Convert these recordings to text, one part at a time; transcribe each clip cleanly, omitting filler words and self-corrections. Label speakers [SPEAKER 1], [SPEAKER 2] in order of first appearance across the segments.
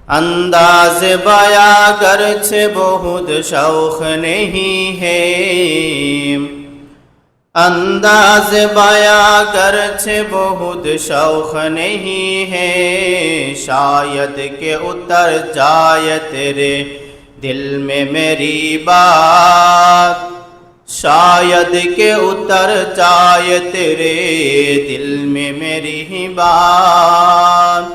[SPEAKER 1] अंदाज बया गर्चे बहुत शौक नहीं है, अंदाज बया गर्चे बहुत शौक नहीं है, शायद के उतर जाए तेरे दिल में मेरी बात, शायद के उतर जाए तेरे दिल में मेरी बात।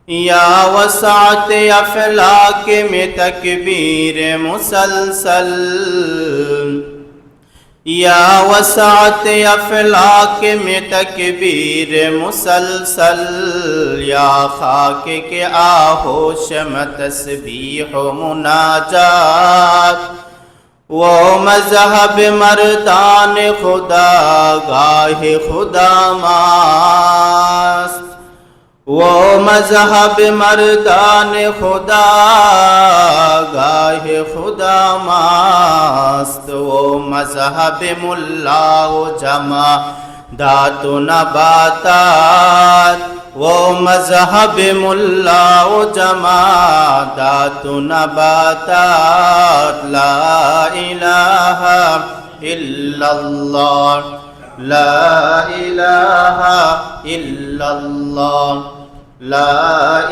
[SPEAKER 1] या वसात अफलाक में तकबीर मुसलसल, या वसात अफलाक में तकबीर मुसलसल, या खाक के आहोश में तस्बीह मुनाजात, वो मज़हब मर्दान खुदा गाहे खुदा मास्त, वो मज़हब मर्दान खुदा गाहे खुदा मास्त, वो मज़हब मुल्ला व जमा दातु नबातात, वो मज़हब मुल्ला व जमा दातु नबातात। ला इलाहा इल्लल्लाह, ला इलाहा इल्लल्लाह, ला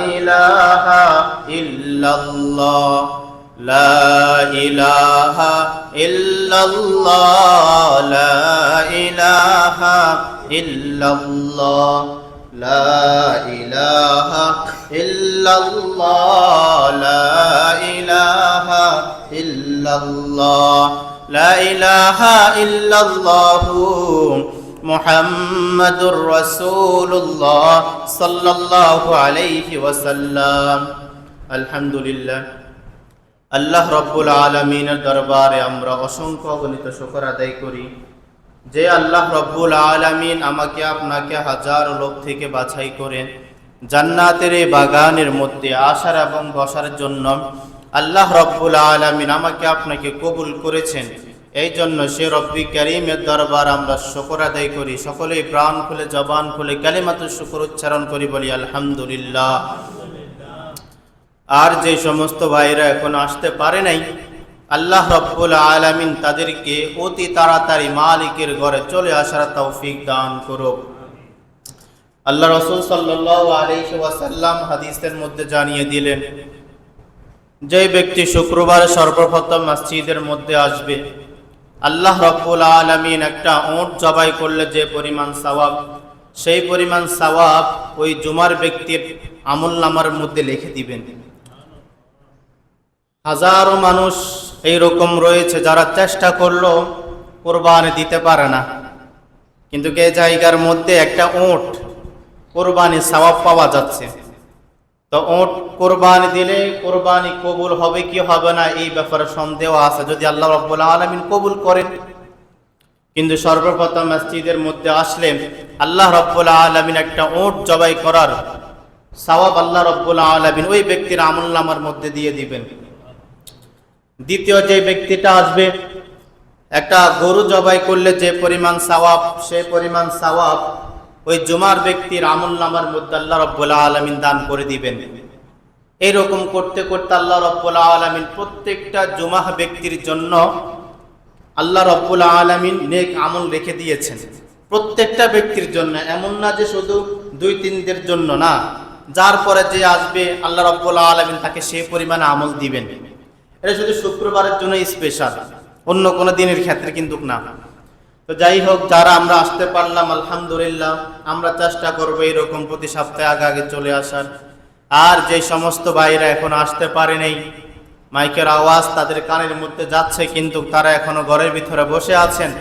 [SPEAKER 1] इलाहा इल्लल्लाह, ला इलाहा इल्लल्लाह, ला इलाहा इल्लल्लाह, ला इलाहा इल्लल्लाह, ला इलाहा इल्लल्लाह, ला इलाहा इल्लल्लाहु मुहम्मदुर रसूलुल्लाह सल्लल्लाहु अलैहि वसल्लम। अल्हम्दुलिल्लाह, আল্লাহ রব্বুল আলামিনের দরবারে আমরা অসংখ্য অগণিত শুকর আদায় করি যে আল্লাহ রব্বুল আলামিন আমাকে আপনাকে হাজার লোক থেকে বাছাই করে জান্নাতের এই বাগানের মধ্যে আসার এবং বসার জন্য আল্লাহ রব্বুল আলামিন আমাকে আপনাকে কবুল করেছেন। এই জন্য সে রব্বি কারীমের দরবার আমরা শুকর আদায় করি। সকলেই প্রাণ খুলে জবান খুলে কালিমাতুশ শুকর উচ্চারণ করি, বলি আলহামদুলিল্লাহ। আর যে সমস্ত ভাইরা এখন আসতে পারে নাই, আল্লাহ রব্বুল আলামিন তাদেরকে অতি তাড়াতাড়ি মালিকের ঘরে চলে আসার তৌফিক দান করুক। আল্লাহ রাসূল সাল্লাল্লাহু আলাইহি ওয়াসাল্লাম হাদিসের মধ্যে জানিয়ে দিলেন, যে ব্যক্তি শুক্রবার সর্বপ্রথম মসজিদের মধ্যে আসবে, আল্লাহ রব্বুল আলামিন একটা উট জবাই করলে যে পরিমাণ সওয়াব, সেই পরিমাণ সওয়াব ওই জুমার ব্যক্তির আমলনামার মধ্যে লিখে দিবেন। হাজারো মানুষ এইরকম রয়েছে যারা চেষ্টা করলেও কোরবানি দিতে পারে না, কিন্তু এই জায়গার মধ্যে একটা উট কোরবানি সওয়াব পাওয়া যাচ্ছে। তো উট কোরবানি দিলে কোরবানি কবুল হবে কি হবে না এই ব্যাপারে সন্দেহ আছে, যদি আল্লাহ রাব্বুল আলামিন কবুল করেন। কিন্তু সর্বপ্রথম মসজিদের মধ্যে আসলে আল্লাহ রাব্বুল আলামিন একটা উট জবাই করার সওয়াব আল্লাহ রাব্বুল আলামিন ওই ব্যক্তির আমলনামার মধ্যে দিয়ে দিবেন। দ্বিতীয় যে ব্যক্তিটা আসবে, একটা গরু জবাই করলে যে পরিমাণ সওয়াব, সেই পরিমাণ সওয়াব ওই জুমার ব্যক্তির আমলনামার মধ্যে আল্লাহ রাব্বুল আলামিন দান করে দিবেন। এইরকম করতে করতে আল্লাহ রাব্বুল আলামিন প্রত্যেকটা জুমা ব্যক্তির জন্য আল্লাহ রাব্বুল আলামিন নেক আমল রেখে দিয়েছেন, প্রত্যেকটা ব্যক্তির জন্য। এমন না যে শুধু 2-3 দের জন্য না, যার পরে যে আসবে আল্লাহ রাব্বুল আলামিন তাকে সেই পরিমাণে আমল দিবেন। এটা শুধু শুক্রবারের জন্য স্পেশাল, অন্য কোনো দিনের ক্ষেত্রে কিন্তু না। তো যাই হোক, যারা আমরা আসতে পারলাম আলহামদুলিল্লাহ, আমরা চেষ্টা করবো এরকম প্রতি সপ্তাহে আগে আগে চলে আসার। আর যে সমস্ত ভাইরা এখন আসতে পারে নাই, মাইকের আওয়াজ তাদের কানের মধ্যে যাচ্ছে কিন্তু তারা এখনো ঘরের ভিতরে বসে আছেন,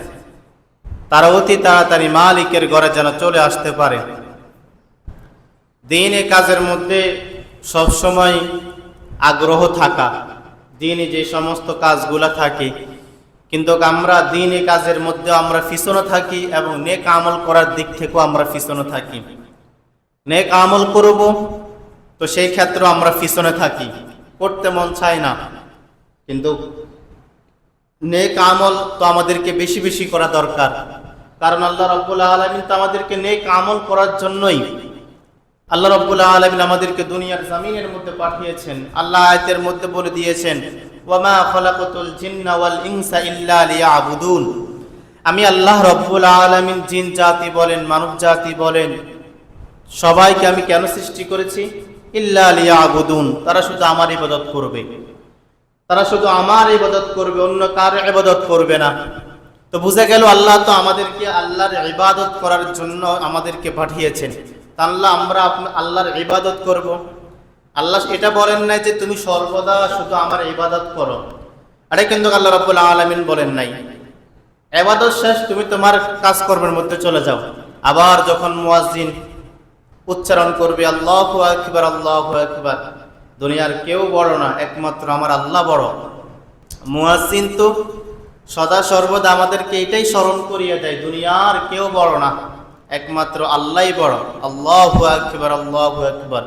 [SPEAKER 1] তারা অতি তাড়াতাড়ি মালিকের ঘরে যেন চলে আসতে পারে। দিনে কাজের মধ্যে সবসময় আগ্রহ থাকা, দিনে যে সমস্ত কাজগুলা থাকে, কিন্তু আমরা দিনে কাজের মধ্যে আমরা পিছনে থাকি এবং নেক আমল করার দিক থেকেও আমরা পিছনে থাকি। নেক আমল করব তো সেই ক্ষেত্রে আমরা পিছনে থাকি, করতে মন চায় না। কিন্তু নেক আমল তো আমাদেরকে বেশি বেশি করা দরকার, কারণ আল্লাহ রাব্বুল আলামিন তো আমাদেরকে নেক আমল করার জন্যই আল্লাহ রাব্বুল আলামিন আমাদেরকে দুনিয়ার জমিনের মধ্যে পাঠিয়েছেন। আল্লাহ আয়াতের মধ্যে বলে দিয়েছেন, ওয়ামা খলাকতুল জিন্না ওয়াল ইনসা ইল্লা লিয়াবুদুন। আমি আল্লাহ রাব্বুল আলামিন জিন জাতি বলেন, মানব জাতি বলেন, সবাইকে আমি কেন সৃষ্টি করেছি? ইল্লা লিয়াবুদুন, তারা শুধু আমার ইবাদত করবে, তারা শুধু আমার ইবাদত করবে, অন্য কারো ইবাদত করবে না। তো বুঝা গেল আল্লাহ তো আমাদেরকে আল্লাহর ইবাদত করার জন্য আমাদেরকে পাঠিয়েছেন। তাহলে আমরা আল্লাহর ইবাদত করব। আল্লাহ এটা বলেন নাই যে তুমি সর্বদা শুধু আমার ইবাদত করো, এটা কিন্তু আল্লাহ রাব্বুল আলামিন বলেন নাই। ইবাদত শেষ, তুমি তোমার কাজকর্মের মধ্যে চলে যাও। আবার যখন মুয়াজ্জিন উচ্চারণ করবে আল্লাহু আকবার, আল্লাহু আকবার, দুনিয়ার কেউ বড় না, একমাত্র আমার আল্লাহ বড়। মুয়াজ্জিন তো সদা সর্বদা আমাদেরকে এটাই স্মরণ করিয়ে দেয়, দুনিয়ার কেউ বড় না, একমাত্র আল্লাহই বড়। আল্লাহু আকবার, আল্লাহু আকবার।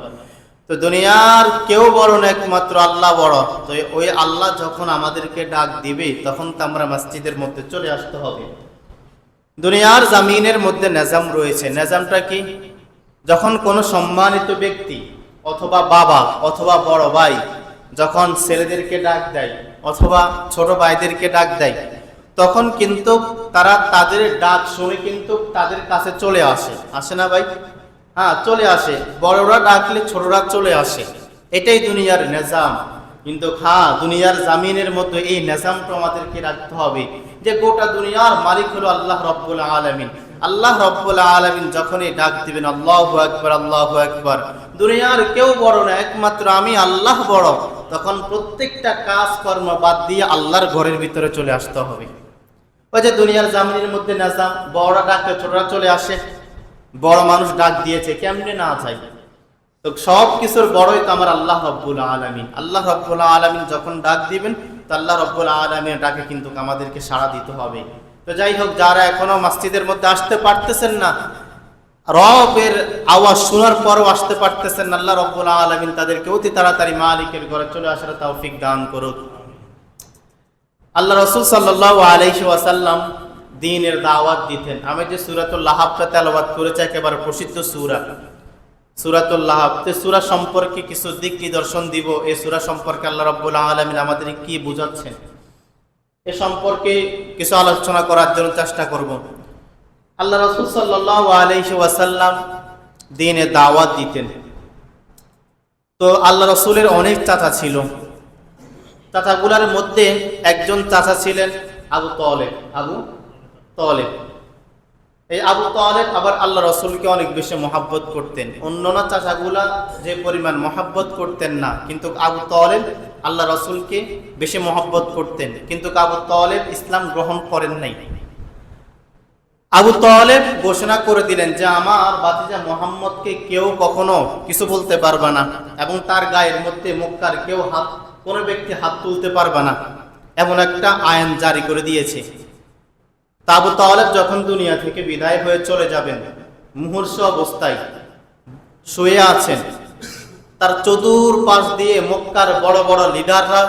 [SPEAKER 1] তো দুনিয়ার কেউ বড় না, একমাত্র আল্লাহ বড়। তো ওই আল্লাহ যখন আমাদেরকে ডাক দিবে তখন তো আমরা মসজিদের মধ্যে চলে আসতে হবে। দুনিয়ার জমিনের মধ্যে নিজাম রয়েছে। নিজামটা কি? যখন কোনো সম্মানিত ব্যক্তি অথবা বাবা অথবা বড় ভাই যখন ছেলেদেরকে ডাক দেয় অথবা ছোট ভাইদেরকে ডাক দেয়, তখন কিন্তু তারা তাদের ডাক শুনে কিন্তু তাদের কাছে চলে আসে। আসে না ভাই? হ্যাঁ, চলে আসে। বড়রা ডাকলে ছোটরা চলে আসে। এটাই দুনিয়ার নিজাম। কিন্তু হ্যাঁ, দুনিয়ার জামিনের মধ্যে এই নিজামটা আমাদেরকে রাখতে হবে যে গোটা দুনিয়ার মালিক হলো আল্লাহ রাব্বুল আলামিন। আল্লাহ রাব্বুল আলামিন যখনই ডাক দিবেন আল্লাহু আকবার, আল্লাহু আকবার, দুনিয়ার কেউ বড় না, একমাত্র আমি আল্লাহ বড়, তখন প্রত্যেকটা কাজ কর্ম বাদ দিয়ে আল্লাহর ঘরের ভিতরে চলে আসতে হবে। ওই যে দুনিয়ার জামিনের মধ্যে নিজাম, বড়রা ডাকলে ছোটরা চলে আসে। বড় মানুষ ডাক দিয়েছে, কেমনে না যায়? তো সব কিছুর বড়ই তো আমার আল্লাহ রাব্বুল আলামিন। আল্লাহ রাব্বুল আলামিন যখন ডাক দিবেন তো আল্লাহ রাব্বুল আলামিনের ডাকে কিন্তু আমাদেরকে সাড়া দিতে হবে। তো যাই হোক, যারা এখনো মসজিদের মধ্যে আসতে পারতেছেন না, রবের আওয়াজ শোনার পরও আসতে পারতেছেন না, আল্লাহ রাব্বুল আলামিন তাদেরকে অতি তাড়াতাড়ি মালিকের ঘরে চলে আসার তৌফিক দান করুক। আল্লাহ রাসূল সাল্লাল্লাহু আলাইহি ওয়াসাল্লাম দ্বীনের দাওয়াত দিতেন। আমি যে সূরাতুল লাহাবটা তেলাওয়াত করেছি, একেবারে প্রসিদ্ধ সূরা সূরাতুল লাহাব। তে সূরা সম্পর্কে কিছু দিক নিদর্শন দিব। এই সূরা সম্পর্কে আল্লাহ রাব্বুল আলামিন আমাদের কি বোঝাচ্ছেন এ সম্পর্কে কিছু আলোচনা করার জন্য চেষ্টা করব। আল্লাহ রাসূল সাল্লাল্লাহু আলাইহি ওয়াসাল্লাম দ্বীনে দাওয়াত দিতেন। তো আল্লাহ রাসূলের অনেক চাচা ছিল। চাচাগুলার মধ্যে একজন চাচা ছিলেন আবু তালেব। আবু তালেব, এই আবু তালেব আবার আল্লাহ রাসূলকে অনেক বেশি মহব্বত করতেন। অন্যান্য চাচাগুলা যে পরিমাণ মহব্বত করতেন না, কিন্তু আবু তালেব আল্লাহ রাসূলকে বেশি মহব্বত করতেন। কিন্তু আবু তালেব ইসলাম গ্রহণ করেন নাই। আবু তালেব ঘোষণা করে দিলেন যে আমার ভাতিজা মুহাম্মদকে কেউ কখনো কিছু বলতে পারবে না, এবং তার গায়ের মধ্যে মক্কার কেউ কোনো ব্যক্তি হাত তুলতে পারবে না, এমন একটা আইন জারি করে দিয়েছে। আবু তালেব যখন দুনিয়া থেকে বিদায় হয়ে চলে যাবেন, মুমূর্ষ অবস্থায় শুয়ে আছেন। তার চতুর্পাশ দিয়ে মক্কার বড় বড় লিডাররা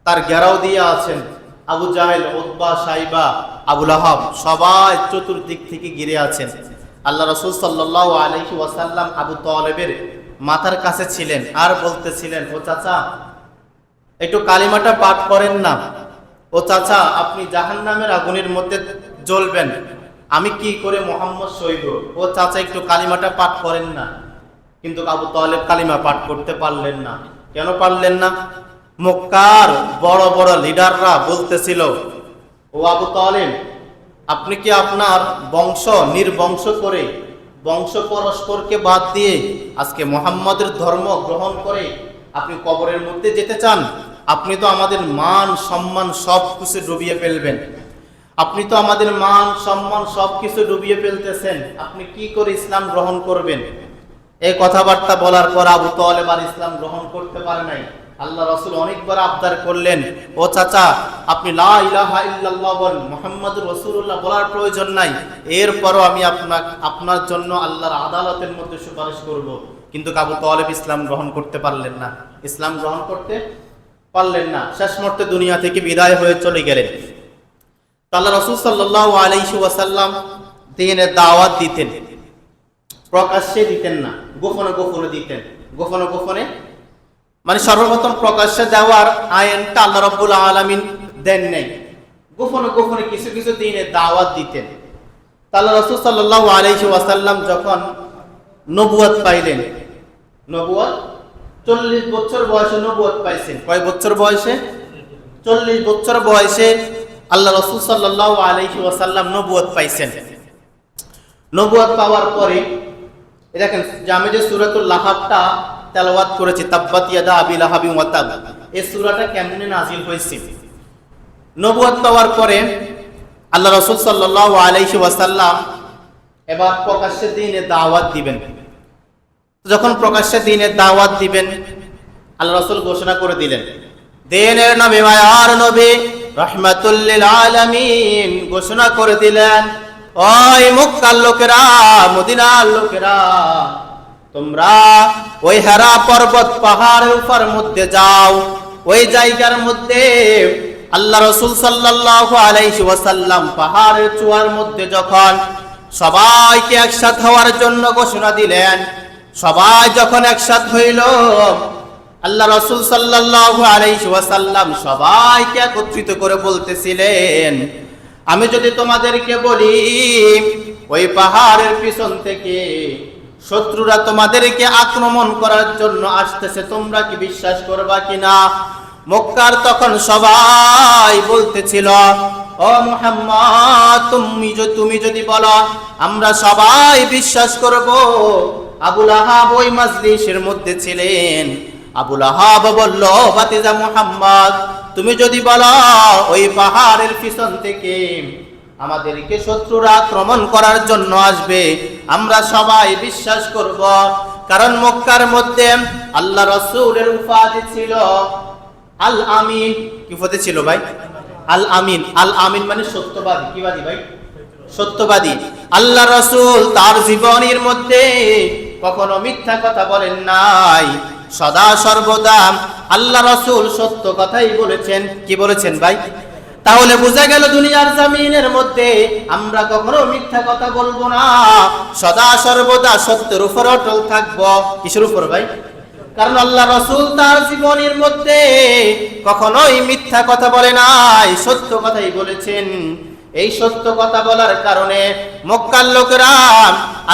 [SPEAKER 1] তার ঘেরাও দিয়ে আছেন। আবু জাহেল, উতবা, সাইবা, আবু লাহাব সবাই চতুর্দিক থেকে ঘিরে আছেন। আল্লাহ রাসূল সাল্লাল্লাহু আলাইহি ওয়াসাল্লাম আবু তালেবের মাথার কাছে ছিলেন আর বলতেছিলেন, ও চাচা একটু কালিমাটা পাঠ করেন না। ও চাচা, আপনি জাহান্নামের আগুনের মধ্যে জ্বলবেন, আমি কি করে মুহাম্মদ সইব? ও চাচা একটু কালিমাটা পাঠ করেন না। কিন্তু আবু তালেব কালিমা পাঠ করতে পারলেন না। কেন পারলেন না? মক্কার বড় বড় লিডাররা বলতেছিল, ও আবু তালেব, আপনি কি আপনার বংশ নির্বংশ করে, বংশ পরস্পরকে বাদ দিয়ে আজকে মুহাম্মদের ধর্ম গ্রহণ করে আপনি কবরের মধ্যে যেতে চান? আপনি তো আমাদের মান সম্মান সব কিছু ডুবিয়ে ফেলবেন। আপনি তো আমাদের মান সম্মান সব কিছু ডুবিয়ে ফেলতেছেন। আপনি কি করে ইসলাম গ্রহণ করবেন? এই কথাবার্তা বলার পর আবু তালেব আর ইসলাম গ্রহণ করতে পারে নাই। আল্লাহ রাসূল অনেকবার আবদার করলেন, ও চাচা আপনি লা ইলাহা ইল্লাল্লাহ বলেন, মুহাম্মাদুর রাসূলুল্লাহ বলার প্রয়োজন নাই, এরপরও আমি আপনার জন্য আল্লাহর আদালতের মধ্যে সুপারিশ করব। কিন্তু আবু তালেব ইসলাম গ্রহণ করতে পারলেন না। ইসলাম গ্রহণ করতে পারলেন না। শেষ মুহূর্তে দুনিয়া থেকে বিদায় হয়ে চলে গেলেন। আল্লাহ রাসূল সাল্লাল্লাহু আলাইহি ওয়াসাল্লাম দ্বীনের দাওয়াত দিতেন। প্রকাশ্যে দিতেন না, গোপনে গোপনে দিতেন। গোপনে গোপনে মানে সর্বপ্রথম প্রকাশ্যে দেওয়ার আইনটা আল্লাহ রাব্বুল আলামিন দেন নাই, গোপনে গোপনে কিছু কিছু দিনে দাওয়াত দিতেন। আল্লাহ রাসূল সাল্লাল্লাহু আলাইহি ওয়াসাল্লাম যখন নবুয়ত পাইলেন, নবুয়ত 40 বছর বয়সে নবুয়ত পাইছেন। কয় বছর বয়সে? 40 বছর বয়সে আল্লাহ রাসূল সাল্লাল্লাহু আলাইহি ওয়াসাল্লাম নবুয়ত পাইছেন। নবুয়ত পাওয়ার পরে দেখেন যে আমি যে সূরাতুল লাহাবটা তেলাওয়াত করেছি, তাব্বাত ইয়াদা আবি লাহাবি ওয়া তাব, এই সূরাটা কেমনে নাজিল হয়েছে? নবুয়ত পাওয়ার পরে আল্লাহ রাসূল সাল্লাল্লাহু আলাইহি ওয়াসাল্লাম এবার প্রকাশ্যে দ্বীনে দাওয়াত দিবেন। যখন প্রকাশ্যে দ্বীনে দাওয়াত দিবেন, আল্লাহ রাসূল ঘোষণা করে দিলেন, দ্বীনের নবী, মায়ার নবী, রাহমাতুল লিল আলামিন ঘোষণা করে দিলেন, ওই মক্কার লোকেরা, মদিনার লোকেরা, তোমরা ওই হেরা পর্বত পাহাড়ের উপর মধ্যে যাও। ওই জায়গার মধ্যে আল্লাহ রাসূল সাল্লাল্লাহু আলাইহি ওয়াসাল্লাম পাহাড়ের চূড়ার মধ্যে যখন সবাইকে একসাথে হওয়ার জন্য ঘোষণা দিলেন, সবাই যখন একসাথ হইল, আল্লাহ রাসূল সাল্লাল্লাহু আলাইহি ওয়াসাল্লাম সবাইকে একত্রিত করে বলতেছিলেন, আমি যদি তোমাদেরকে বলি ওই পাহাড়ের পিছন থেকে শত্রুরা তোমাদেরকে আক্রমণ করার জন্য আসতেছে, তোমরা কি বিশ্বাস করবা কিনা? মক্কার তখন সবাই বলতেছিল, ও মুহাম্মদ, তুমি যদি বলো আমরা সবাই বিশ্বাস করব। আবু লাহাব ওই মাজলিসের মধ্যে ছিলেন। আবু লাহাব বলল, ভাতিজা মুহাম্মদ, তুমি যদি বলো ওই পাহাড়ের পিছন থেকে আমাদেরকে শত্রুরা আক্রমণ করার জন্য আসবে, আমরা সবাই বিশ্বাস করব। কারণ মক্কার মধ্যে আল্লাহ রাসূলের উপাধি ছিল আল আমিন। কি উপাধি ছিল ভাই? আল আমিন। আল আমিন মানে সত্যবাদী। কি বাদী ভাই? সত্যবাদী। আল্লাহ রাসূল তার জীবনের মধ্যে কখনো মিথ্যা কথা বলেন নাই, সদা সর্বদা আল্লাহ রাসূল সত্য কথাই বলেছেন। কি বলেছেন ভাই? তাহলে বোঝা গেল দুনিয়ার জমিনের মধ্যে আমরা কখনো মিথ্যা কথা বলবো না, সদা সর্বদা সত্যের উপর অটল থাকবো। কিসের উপর ভাই? কারণ আল্লাহ রাসূল তার জীবনের মধ্যে কখনোই মিথ্যা কথা বলে নাই, সত্য কথাই বলেছেন। এই সত্য কথা বলার কারণে মক্কার লোকেরা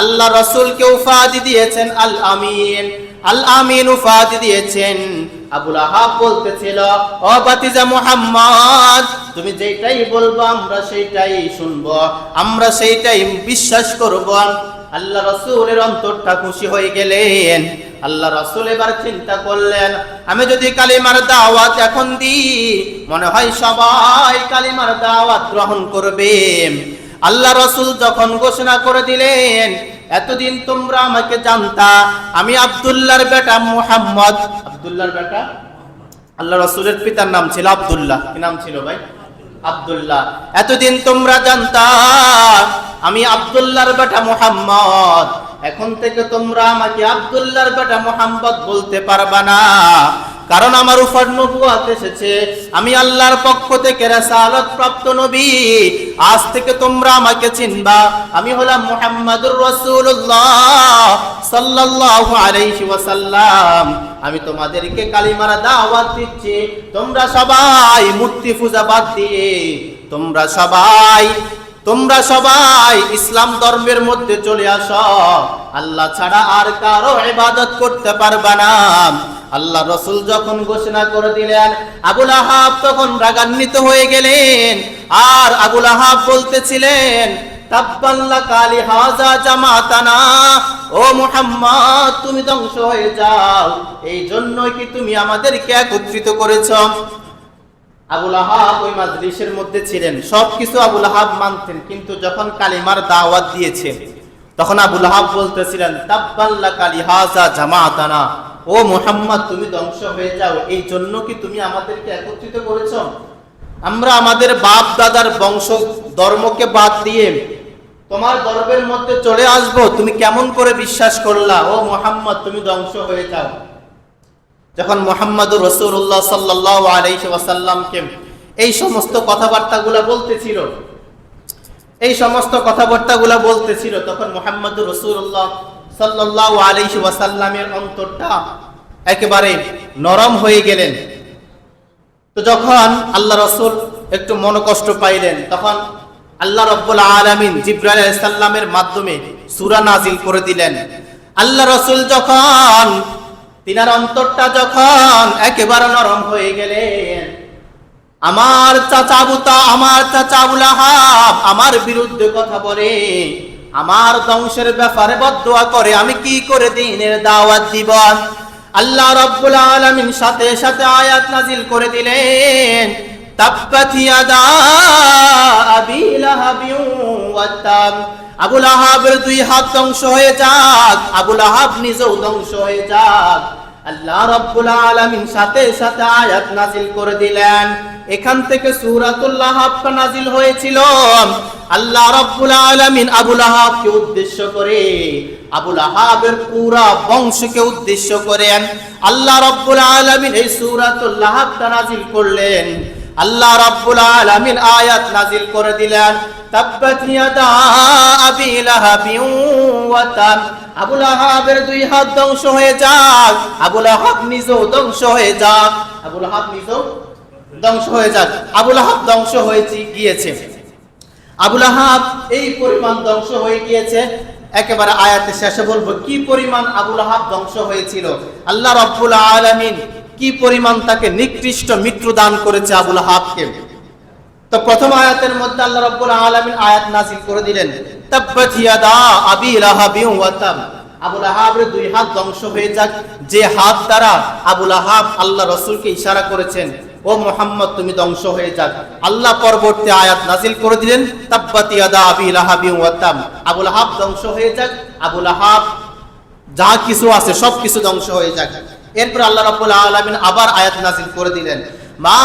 [SPEAKER 1] আল্লাহ রাসূলকে উপাধি দিয়েছেন আল আমিন। আল আমিন উপাধি দিয়েছেন। আবু লাহাব বলতেছিল, ও ভাতিজা মুহাম্মদ, তুমি যেটাই বলবো আমরা সেইটাই শুনবো, আমরা সেইটাই বিশ্বাস করব। আল্লাহ রাসূলের অন্তরটা খুশি হয়ে গেলেন। আল্লাহ রাসূল এবার চিন্তা করলেন, আমি যদি কালিমার দাওয়াত এখন দিই, মনে হয় সবাই কালিমার দাওয়াত গ্রহণ করবে। আল্লাহ রাসূল যখন ঘোষণা করে দিলেন, এতদিন তোমরা আমাকে জানতা আমি আব্দুল্লাহর বেটা মুহাম্মদ। আব্দুল্লাহর বেটা? আল্লাহ রাসূলের পিতার নাম ছিল আব্দুল্লাহ। কি নাম ছিল ভাই? আব্দুল্লাহ। এতদিন তোমরা জানতা আমি আব্দুল্লাহর বেটা মুহাম্মদ, এখন থেকে তোমরা আমাকে আব্দুল্লাহর বেটা মুহাম্মদ বলতে পারবা না, কারণ আমার উপর নবুয়ত এসেছে, আমি আল্লাহর পক্ষ থেকে রাসালাত প্রাপ্ত নবী। আজ থেকে তোমরা আমাকে চিনবা, আমি হলাম মুহাম্মাদুর রাসূলুল্লাহ সাল্লাল্লাহু আলাইহি ওয়াসাল্লাম। আমি তোমাদেরকে কালিমার দাওয়াত দিচ্ছি, তোমরা সবাই মূর্তি পূজা বাদ দিয়ে তোমরা সবাই ইসলাম ধর্মের মধ্যে চলে আসো। আল্লাহ ছাড়া আর কারো ইবাদত করতে পারবা না। আল্লাহ রাসূল যখন ঘোষণা করে দিলেন, আবু লাহাব তখন রাগান্বিত হয়ে গেলেন। আর আবু লাহাব বলতেছিলেন, তাব্বান লাকা লিহাযা জামাতানা, ও মুহাম্মদ, তুমি ধ্বংস হয়ে যাও, এই জন্যই কি তুমি আমাদেরকে একত্রিত করেছো? আবু লাহাব ওই মাজলিসের মধ্যে ছিলেন, সবকিছু আবু লাহাব মানতেন, কিন্তু যখন কালিমার দাওয়াত দিয়েছে তখন আবু লাহাব বলতেছিলেন, তাব্বান লাকা লিহাযা জামাতানা, ও মুহাম্মদ, তুমি ধ্বংস হয়ে যাও, এই জন্য কি তুমি আমাদেরকে একত্রিত করেছো? আমরা আমাদের বাপ দাদার বংশ ধর্মকে বাদ দিয়ে তোমার দরবের মধ্যে চলে আসব, তুমি কেমন করে বিশ্বাস করলা? ও মুহাম্মদ, তুমি ধ্বংস হয়ে যাও। যখন মুহাম্মদুর রাসূলুল্লাহ সাল্লাল্লাহু আলাইহি ওয়াসাল্লামকে এই সমস্ত কথাবার্তাগুলো বলতেছিল, তখন মুহাম্মদুর রাসূলুল্লাহ সাল্লাল্লাহু আলাইহি ওয়াসাল্লামের অন্তরটা একেবারে নরম হয়ে গেলেন। তো যখন আল্লাহ রাসূল একটু মনোকষ্ট পাইলেন, তখন আল্লাহ রাব্বুল আলামিন জিবরাইল আলাইহিস সালামের মাধ্যমে সূরা নাজিল করে দিলেন। আল্লাহ রাসূল যখন তিনার অন্তরটা যখন একেবারে নরম হয়ে গেলেন, আমার চাচা আবু লাহাব আমার বিরুদ্ধে কথা বলে, আমার ধ্বংসের ব্যাপারে বদদুয়া করে, আমি কি করে দ্বীনের দাওয়াত দিব? আল্লাহ রাব্বুল আলামিন সাথে সাথে আয়াত নাজিল করে দিলেন, তাব্বাত ইয়াদা আবি লাহাবিন ওয়া তাব। আবু লাহাবের দুই হাত ধ্বংস হয়ে যাক, আবু লাহাব নিজেও ধ্বংস হয়ে যাক। আল্লাহ রাব্বুল আলামিন সাথে সাথে আয়াত নাজিল করে দিলেন। এখান থেকে সূরাতুল লাহাবটা নাজিল হয়েছিল। আল্লাহ রাব্বুল আলামিন আবু লাহাবকে উদ্দেশ্য করে, আবু লাহাবের পুরা বংশকে উদ্দেশ্য করেন আল্লাহ রাব্বুল আলামিন এই সূরাতুল লাহাবটা নাজিল করলেন। আল্লাহ রাব্বুল আলামিন আয়াত নাজিল করে দিলেন, তাব্বাত ইয়াদা আবি লাহাবিন ওয়া তাব। আবু লাহাবের দুই হাত ধ্বংস হয়ে যাক, আবু লাহাব নিজেও ধ্বংস হয়ে যাক, আবু লাহাব নিজেও ধ্বংস হয়ে যাক। আবু লাহাব ধ্বংস হয়ে গিয়েছে, আবু লাহাব এই পরিমাণ ধ্বংস হয়ে গিয়েছে। একেবারে আয়াতের শেষে বলবো কি পরিমাণ আবু লাহাব ধ্বংস হয়েছিল, আল্লাহ রাব্বুল আলামিন কি পরিমাণ তাকে নিকৃষ্ট মৃত্যু দান করেছে আবু লাহাবকে। তো প্রথম আয়াতের মধ্যে আল্লাহ রাব্বুল আলামিন আয়াত নাযিল করে দিলেন, তাব্বাত ইয়াদা আবি লাহাবিন ওয়া তাব। আবু লাহাবের দুই হাত ধ্বংস হয়ে যাক, যে হাত দ্বারা আবু লাহাব আল্লাহ রাসূলকে ইশারা করেছেন, ও মুহাম্মদ তুমি ধ্বংস হয়ে যাক। আল্লাহ পরবর্তী আয়াত নাযিল করে দিলেন, তাব্বাত ইয়াদা আবি লাহাবিন ওয়া তাব। আবু লাহাব ধ্বংস হয়ে যাক, আবু লাহাব যা কিছু আছে সব কিছু ধ্বংস হয়ে যাক। এরপর আল্লাহ রাব্বুল আলামিন আবার আয়াত নাযিল করে দিলেন, মা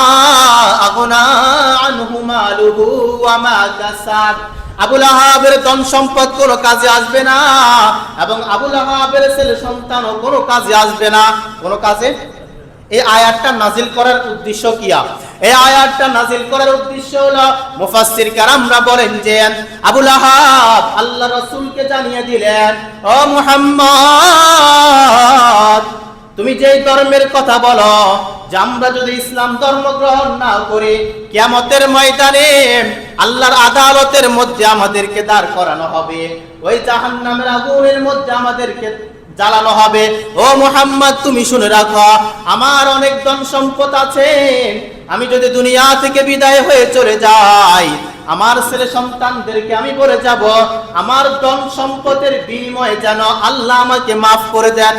[SPEAKER 1] আগনা আনহু মালুহু ওয়া মা কাসাব। আবু লাহাবের ধন সম্পদ কোনো কাজে আসবে না, এবং আবু লাহাবের ছেলে সন্তানও কোনো কাজে আসবে না, কোনো কাজে। এই আয়াতটা নাজিল করার উদ্দেশ্য কি? এই আয়াতটা নাজিল করার উদ্দেশ্য হলো, মুফাসসির কেরামরা বলেন যে আবু লাহাব আল্লাহ রাসূলকে জানিয়ে দিলেন, ও মুহাম্মদ তুমি যেই ধর্মের কথা বলো যে আমরা যদি ইসলাম ধর্ম গ্রহণ না করি, কিয়ামতের ময়দানে আল্লাহর আদালতের মধ্যে আমাদেরকে দাঁড় করানো হবে, ওই জাহান্নামের আগুনের মধ্যে আমাদেরকে জ্বালানো হবে। ও মুহাম্মদ তুমি শুনে রাখো, আমার অনেক ধন সম্পদ আছে, আমি যদি দুনিয়া থেকে বিদায় হয়ে চলে যাই, আমার ছেলে সন্তানদেরকে আমি বলে যাব, আমার ধন সম্পদের বিনিময়ে যেন আল্লাহ আমাকে মাফ করে দেন।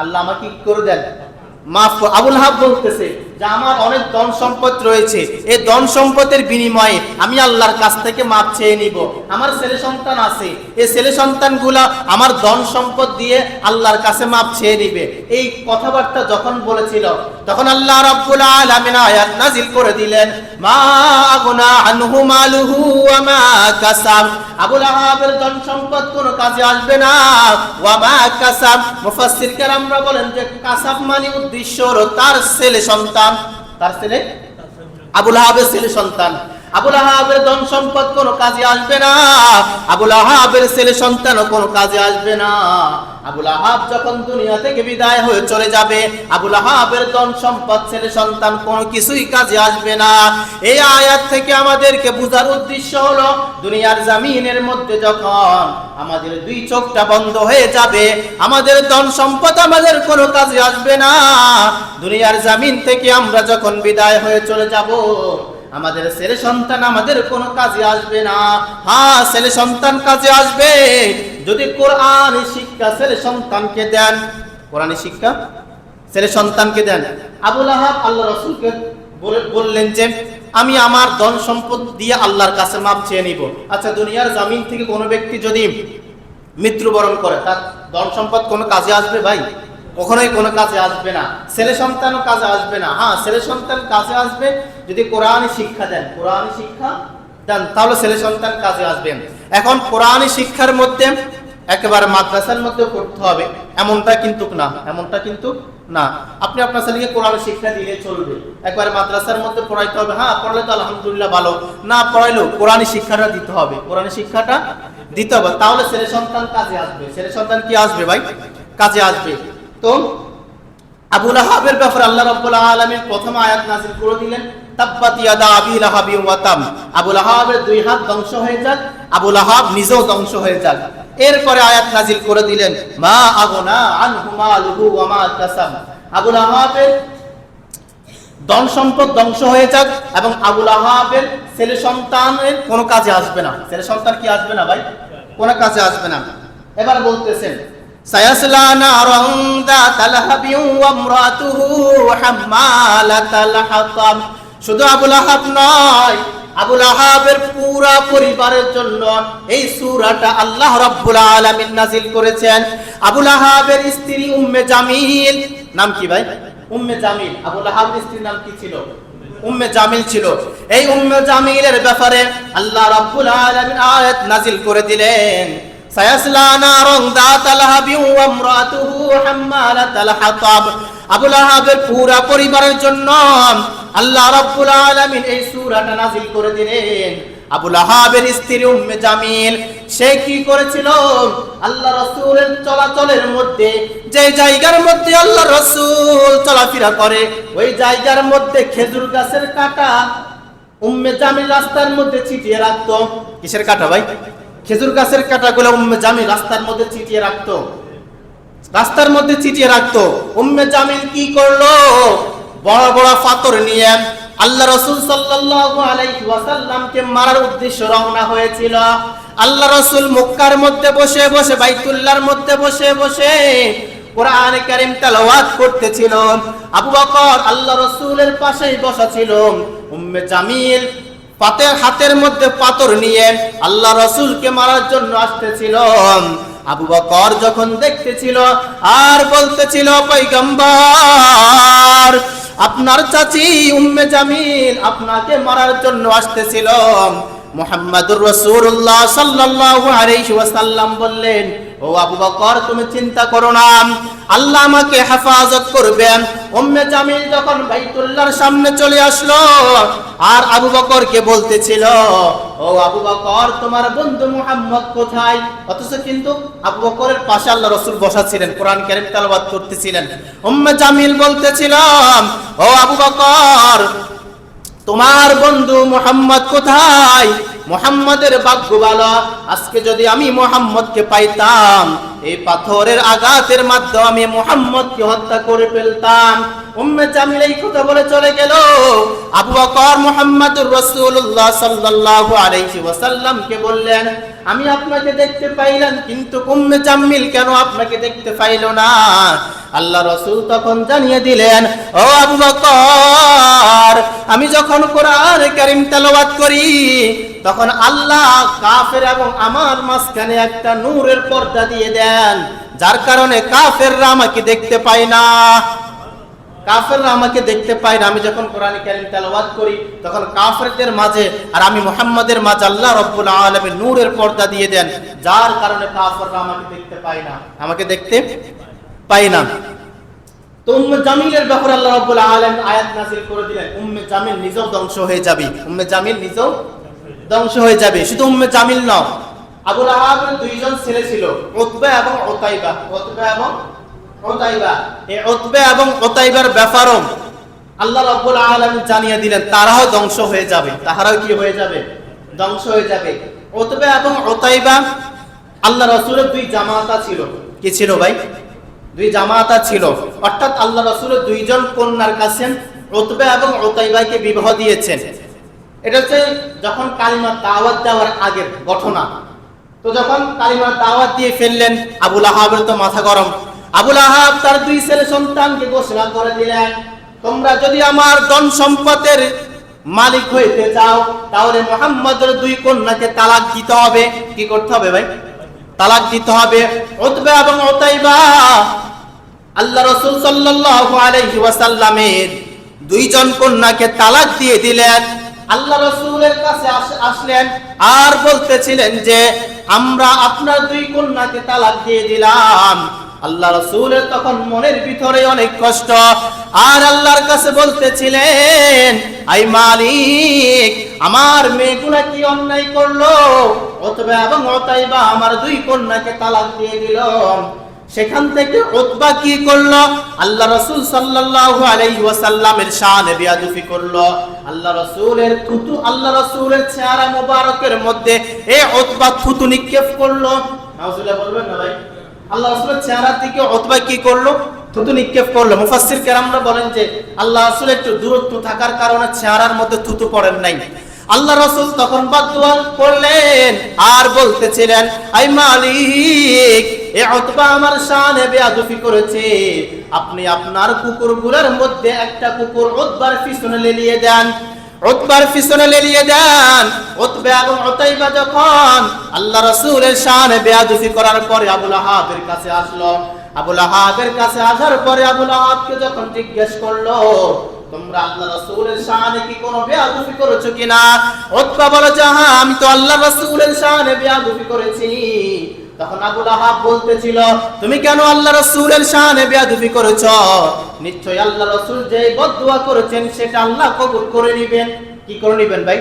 [SPEAKER 1] আল্লাহ আমাকে কি করে দেন? মাফ। আবু লাহাব বলতেছে যে আমার অনেক ধন সম্পদ রয়েছে, এই ধন সম্পদের বিনিময়ে আমি আল্লাহর কাছ থেকে মাফ চেয়ে নিব। আমার ছেলে সন্তান আছে, এই ছেলে সন্তানগুলা আমার ধন সম্পদ দিয়ে আল্লাহর কাছে মাফ চেয়ে নিবে। এই কথাবার্তা যখন বলেছিল, তখন আল্লাহ রাব্বুল আলামিন আয়াত নাযিল করে দিলেন, মা আগনা আনহু মালুহু ওয়া মা কাসাব। আবু লাহাবের ধন সম্পদ কোনো কাজে আসবে না। ওয়া মা কাসাব, মুফাসসির কেরামরা বলেন যে কাসাব মানে উদ্দেশ্য হলো তার ছেলে সন্তান, তার ছেলে আবু লাহাবের ছেলে সন্তান। আবু লাহাবের ধন সম্পদ কোনো কাজে আসবে না, আবু লাহাবের ছেলে সন্তানও কোনো কাজে আসবে না। আবু লাহাব যখন দুনিয়া থেকে বিদায় হয়ে চলে যাবে, আবু লাহাবের ধন সম্পদ ছেলে সন্তান কোনো কিছুই কাজে আসবে না। এই আয়াত থেকে আমাদেরকে বোঝার উদ্দেশ্য হলো, দুনিয়ার জমিনের মধ্যে যখন আমাদের দুই চোখটা বন্ধ হয়ে যাবে, আমাদের ধন সম্পদ আমাদের কোনো কাজে আসবে না। দুনিয়ার জমিন থেকে আমরা যখন বিদায় হয়ে চলে যাব, আমাদের ছেলে সন্তান আমাদের কোনো কাজে আসবে না। হ্যাঁ, ছেলে সন্তান কাজে আসবে যদি কোরআন শিক্ষা ছেলে সন্তানকে দেন, কোরআন শিক্ষা ছেলে সন্তানকে দেন। আবু লাহাব আল্লাহ রাসূলকে বললেন যে আমি আমার ধন সম্পদ দিয়ে আল্লাহর কাছে মাপ চেয়ে নিব। আচ্ছা, দুনিয়ার জমিন থেকে কোনো ব্যক্তি যদি মৃত্যুবরণ করে, তার ধন সম্পদ কোনো কাজে আসবে ভাই? কখনোই কোনো কাজে আসবে না। ছেলে সন্তানও কাজে আসবে না। হ্যাঁ, ছেলে সন্তান কাজে আসবে যদি কোরআন শিক্ষা দেন, কোরআন শিক্ষা দেন, তাহলে ছেলে সন্তান কাজে আসবেন। এখন কোরআন শিক্ষার মধ্যে একেবারে মাদ্রাসার মধ্যে পড়তে হবে এমনটা কিন্তু না, এমনটা কিন্তু না। আপনি আপনার ছেলেকে কোরআন শিক্ষা দিলে চলবে, একবারে মাদ্রাসার মধ্যে পড়াইতে হবে। হ্যাঁ, পড়ালে তো আলহামদুলিল্লাহ ভালো, না পড়াইলেও কোরআন শিক্ষাটা দিতে হবে, কোরআন শিক্ষাটা দিতে হবে, তাহলে ছেলে সন্তান কাজে আসবে। ছেলে সন্তান কি আসবে ভাই? কাজে আসবে। তো আবু লাহাবের ব্যাপারে আল্লাহ রাব্বুল আলামিন প্রথম আয়াত নাযিল করে দিলেন, তাব্বাত ইয়াদা আবি লাহাবি ওয়া তাম। আবু লাহাবের দুই হাত ধ্বংস হয়ে যাক, আবু লাহাব নিজেও ধ্বংস হয়ে যাক। এরপরে আয়াত নাযিল করে দিলেন, মা আগনা আনহু মালুহু ওয়া মা কাসাব। আবু লাহাবের ধন সম্পদ ধ্বংস হয়ে যাক এবং আবু লাহাবের ছেলে সন্তানের কোনো কাজে আসবে না। ছেলে সন্তান কি আসবে না ভাই? কোনো কাজে আসবে না। এবার বলতেছেন, সায়াসলা নারান যাতাল হাবি ওয়া ইমরাতুহু হাম্মালাতাল হাতাব। শুধু আবু লাহাব নয়, আবু লাহাবের পুরা পরিবারের জন্য এই সূরাটা আল্লাহ রাব্বুল আলামিন নাযিল করেছেন। আবু লাহাবের স্ত্রী উম্মে জামিল, নাম কি ভাই? উম্মে জামিল। আবু লাহাবের স্ত্রীর নাম কি ছিল? উম্মে জামিল ছিল। এই উম্মে জামিলের ব্যাপারে আল্লাহ রাব্বুল আলামিন আয়াত নাযিল করে দিলেন, সায়াসলা নারান যাতাল হাবি ওয়া ইমরাতুহু হাম্মালাতাল হাতাব। আবু লাহাবের পুরা পরিবারের জন্য আল্লাহ রাব্বুল আলামিন এই সূরাটা নাযিল করে দিলেন। আবু লাহাবের স্ত্রী উম্মে জামিল, সে কি করেছিল? আল্লাহ রাসূলের চলাচলের মধ্যে, যে জায়গার মধ্যে আল্লাহ রাসূল চলাফেরা করে, ওই জায়গার মধ্যে খেজুর গাছের কাঁটা উম্মে জামিল রাস্তার মধ্যে ছিটিয়ে রাখতো। কিসের কাঁটা ভাই? খেজুর গাছের কাঁটাগুলো উম্মে জামিল রাস্তার মধ্যে ছিটিয়ে রাখতো, রাস্তার মধ্যে ছিটিয়ে রাখতো। উম্মে জামিল কি করলো? বড় বড় পাথর নিয়ে আল্লাহ রাসূল সাল্লাল্লাহু আলাইহি ওয়াসাল্লামকে মারার উদ্দেশ্যে রওনা হয়েছিল। আল্লাহ রাসূল মক্কার মধ্যে বসে বসে, বাইতুল্লাহর মধ্যে বসে বসে কোরআন কারীম তেলাওয়াত করতেছিল। আবু বকর আল্লাহ রাসূলের পাশেই বসা ছিল। উম্মে জামিল হাতের মধ্যে পাথর নিয়ে আল্লাহ রাসূলকে মারার জন্য আসতেছিল। আবু বকর যখন দেখতেছিল আর বলতেছিল, পয়গম্বর, আপনার চাচি উম্মে জামিল আপনাকে মারার জন্য আসতেছিল। মুহাম্মাদুর রাসূলুল্লাহ সাল্লাল্লাহু আলাইহি ওয়াসাল্লাম বললেন, ও আবু বকর, তুমি চিন্তা করো না, আল্লাহ আমাকে হেফাজত করবেন। উম্মে জামিল যখন বাইতুল্লাহর সামনে চলে আসলো আর আবু বকরকে বলতেছিল, ও আবু বকর, তোমার বন্ধু মুহাম্মদ কোথায়? অথচ কিন্তু আবু বকরের পাশে আল্লাহ রাসূল বসা ছিলেন, কোরআন কারীম তেলাওয়াত করতেছিলেন। উম্মে জামিল বলতেছিল, ও আবু বকর, তোমার বন্ধু মুহাম্মদ কোথায়? মুহাম্মাদের ভাগ্য ভালো, আজকে যদি আমি মুহাম্মদকে পাইতাম, এই পাথরের আঘাতের মাধ্যমে আমি মুহাম্মদকে হত্যা করে ফেলতাম। উম্মে জামিল এই কথা বলে চলে গেল। আবু বকর মুহাম্মাদুর রাসূলুল্লাহ সাল্লাল্লাহু আলাইহি ওয়াসাল্লামকে বললেন, আমি আপনাকে দেখতে পাইলাম, কিন্তু উম্মে জামিল কেন আপনাকে দেখতে পাইল না? আল্লাহ রাসূল তখন জানিয়ে দিলেন, ও আবু বকর, আমি যখন কোরআন কারীম তেলাওয়াত করি তখন আল্লাহ কাফের এবং আমার মাঝখানে একটা নূরের পর্দা দিয়ে দেন, যার কারণে কাফেররা আমাকে দেখতে পায় না। কাফেররা আমাকে দেখতে পায় না। আমি যখন কোরআন কারীম তেলাওয়াত করি তখন কাফেরদের মাঝে আর আমি মুহাম্মাদের মাঝে আল্লাহ রাব্বুল আলামিন নূরের পর্দা দিয়ে দেন, যার কারণে কাফেররা আমাকে দেখতে পায় না, আমাকে দেখতে পায় না। তো উম্মে জামিলের ব্যাপারে আল্লাহ রাব্বুল আলামিন আয়াত নাযিল করে দিলেন, উম্মে জামিল নিজেও ধ্বংস হয়ে যাবে। উম্মে জামিল নিজেও ধ্বংস হয়ে যাবে। শুধু উম্মে জামিল নয়, আবু লাহাবের দুইজন ছেলে ছিল, উতবা এবং উতাইবা। উতবা এবং উতাইবা, এই উতবা এবং উতাইবার ব্যাপারও আল্লাহ রাব্বুল আলামিন জানিয়ে দিলেন, তারাও ধ্বংস হয়ে যাবে। তাহারাও কি হয়ে যাবে? ধ্বংস হয়ে যাবে। উতবা এবং উতাইবা আল্লাহ রাসূলের দুই জামাতা ছিল। কি ছিল ভাই? দুই জামাতা ছিল। অর্থাৎ আল্লাহ রাসূলের দুইজন কন্যার কাছে উতবা এবং উতাইবাকে বিবাহ দিয়েছেন। এটা হচ্ছে যখন কালিমার দাওয়াত দেওয়ার আগের ঘটনা। তো যখন কালিমার দাওয়াত দিয়ে ফেললেন, আবু লাহাবের তো মাথা গরম। আবু লাহাব তার দুই ছেলে সন্তানকে ঘোষণা করে দিলেন, তোমরা যদি আমার ধন সম্পদের মালিক হইতে চাও তাহলে মুহাম্মদের দুই কন্যাকে তালাক দিতে হবে। কি করতে হবে ভাই? তালাক দিতে হবে। উতবা এবং উতাইবা আল্লাহ রাসূল সাল্লাল্লাহু আলাইহি ওয়াসাল্লামের দুইজন কন্যাকে তালাক দিয়ে দিলেন। আল্লাহ রাসূলের কাছে আসলেন আর বলতেছিলেন যে আমরা আপনার দুই কন্যাকে তালাক দিয়ে দিলাম। আল্লাহ রাসূলের তখন মনের ভিতরে অনেক কষ্ট, আর আল্লাহর কাছে বলতেছিলেন, আই মালিক, আমার মেয়েগুলা কি অন্যায় করলো? উতবা এবং উতাইবা আমার দুই কন্যাকে তালাক দিয়ে দিল। সেখান থেকে উতবা কি করলো? আল্লাহ রাসূল সাল্লাল্লাহু আলাইহি ওয়াসাল্লামের শানে বেয়াদবি করলো। আল্লাহ রাসূলের থুতু, আল্লাহ রাসূলের চেহারা মোবারকের মধ্যে এই উতবা থুতু নিক্ষেপ করলো। নাউজুবিল্লাহ বলবেন না ভাই? আল্লাহ রাসূলের চেহারা থেকে উতবা কি করলো? থুতু নিক্ষেপ করলো। মুফাসসির কেরামরা বলেন যে আল্লাহ রাসূল একটু দূরত্ব থাকার কারণে চেহারার মধ্যে থুতু পড়েন নাই। আল্লাহ রাসূল তখন বদদুয়া করলেন আর বলতেছিলেন, আই মালিক, এই উতবা আমার শানে বেয়াদবি করেছে, আপনি আপনার কুকুরগুলোর মধ্যে একটা কুকুর উতবার পিছনে লেলিয়ে দেন, উতবার পিছনে লেলিয়ে দেন। উতবা এবং উতাইবা যখন আল্লাহ রাসূলের শানে বেয়াদবি করার পরে আবুল আহাবের কাছে আসলো, আবুল আহাবের কাছে আসার পরে আবুল আহাবকে যখন জিজ্ঞেস করলো, তোমরা আল্লাহ রাসূলের শানে কি কোনো বেয়াদবি করেছো কিনা? উতবা বলে যে হ্যাঁ, আমি তো আল্লাহ রাসূলের শানে বেয়াদবি করেছি। তখন আবুল আহাব বলতেছিল, তুমি কেন আল্লাহ রাসূলের শানে বেয়াদবি করেছো? নিশ্চয়ই আল্লাহ রাসূল যে বদদুয়া করেছেন সেটা আল্লাহ কবুল করে নেবেন। কি করে নেবেন ভাই?